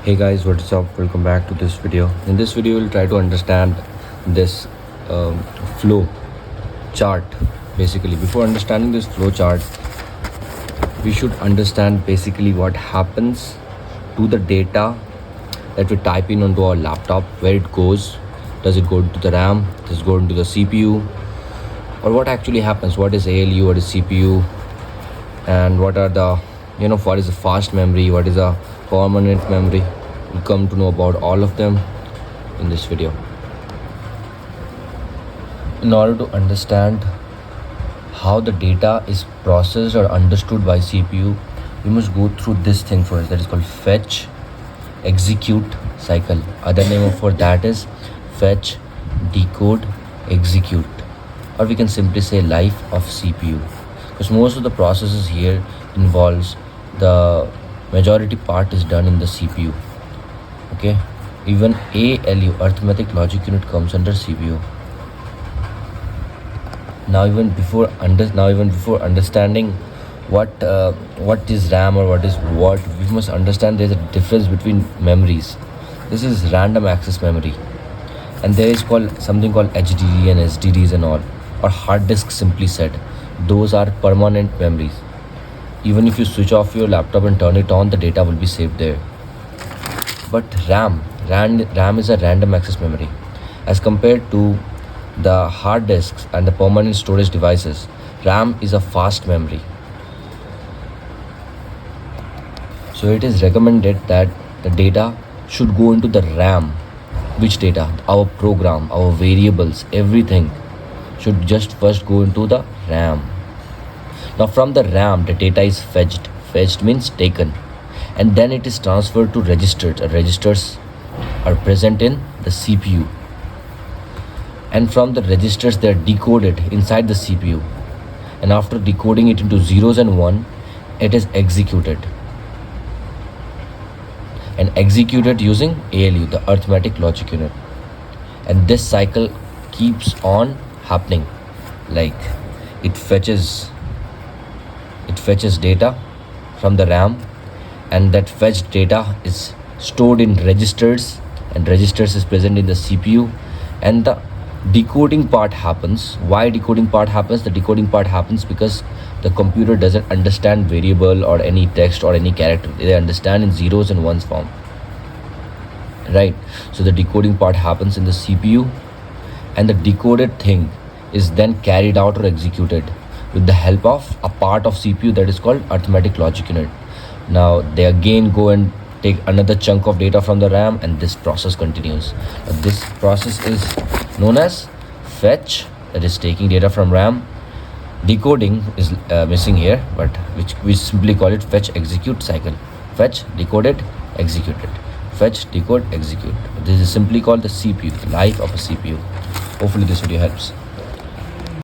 Hey guys, what's up? Welcome back to this video. In this video, we'll try to understand this flow chart. Basically, before understanding this flow chart, we should understand basically what happens to the data that we type in onto our laptop, where it goes. Does it go to the RAM? Does it go into the CPU? Or what actually happens? What is ALU? What is CPU? And what are the, what is the fast memory? What is a permanent memory? We'll come to know about all of them in this video. In order to understand how the data is processed or understood by CPU, we must go through this thing first, that is called fetch execute cycle. Other name for that is fetch decode execute, or we can simply say life of CPU, because most of the processes here involves the majority part is done in the CPU. Okay, even ALU, arithmetic logic unit, comes under CPU. Now even before understanding what is RAM or what is what, we must understand there's a difference between memories. This is random access memory, and there is something called HDD and SDDs and all, or hard disk simply said. Those are permanent memories. Even if you switch off your laptop and turn it on, the data will be saved there. But RAM is a random access memory. As compared to the hard disks and the permanent storage devices, RAM is a fast memory. So it is recommended that the data should go into the RAM. Which data? Our program, our variables, everything should just first go into the RAM. Now from the RAM, the data is fetched. Fetched means taken. And then it is transferred to registers. Registers are present in the CPU. And from the registers, they are decoded inside the CPU. And after decoding it into zeros and one, it is executed. And executed using ALU, the arithmetic logic unit. And this cycle keeps on happening. Like it fetches data from the RAM, and that fetched data is stored in registers, and registers is present in the CPU, and the decoding part happens. Why decoding part happens? The decoding part happens because the computer doesn't understand variable or any text or any character. They understand in zeros and ones form, right? So the decoding part happens in the CPU, and the decoded thing is then carried out or executed with the help of a part of CPU that is called arithmetic logic unit. Now they again go and take another chunk of data from the RAM, and this process continues. This process is known as fetch, that is taking data from RAM. Decoding is missing here, but which we simply call it fetch execute cycle. Fetch, decoded, executed. Fetch, decode, execute. This is simply called the CPU, the life of a CPU. Hopefully this video helps.